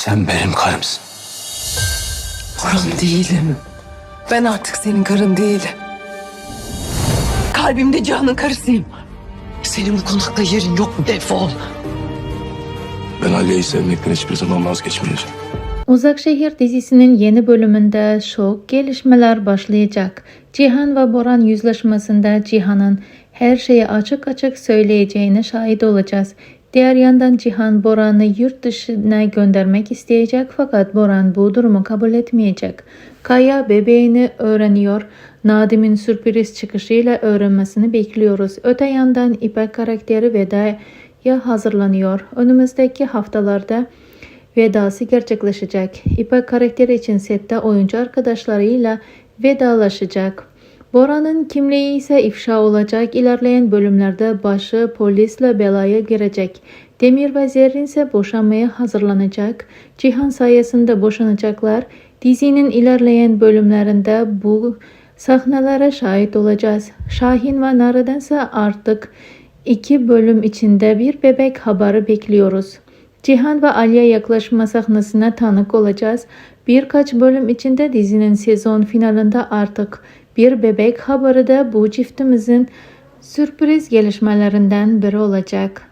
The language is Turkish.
Sen benim karımsın. Karın değilim. Ben artık senin karın değilim. Kalbimde Cihan'ın karısıyım. Senin bu konakta yerin yok mu? Defol. Ben Aliye'yi sevmekten hiçbir zaman vazgeçmeyeceğim. Uzak Şehir dizisinin yeni bölümünde şok gelişmeler başlayacak. Cihan ve Boran yüzleşmesinde Cihan'ın her şeyi açık açık söyleyeceğine şahit olacağız. Diğer yandan Cihan Boran'ı yurt dışına göndermek isteyecek fakat Boran bu durumu kabul etmeyecek. Kaya bebeğini öğreniyor. Nadim'in sürpriz çıkışıyla öğrenmesini bekliyoruz. Öte yandan İpek karakteri vedaya hazırlanıyor. Önümüzdeki haftalarda vedası gerçekleşecek. İpek karakteri için sette oyuncu arkadaşlarıyla vedalaşacak. Boran'ın kimliği ise ifşa olacak. İlerleyen bölümlerde başı polisle belaya girecek. Demir ve Zerrin ise boşanmaya hazırlanacak. Cihan sayesinde boşanacaklar. Dizinin ilerleyen bölümlerinde bu sahnelere şahit olacağız. Şahin ve Nare'den ise artık 2 bölüm içinde bir bebek haberi bekliyoruz. Cihan ve Aliye yaklaşma sahnesine tanık olacağız. Birkaç bölüm içinde dizinin sezon finalinde artık bir bebek haberi de bu çiftimizin sürpriz gelişmelerinden biri olacak.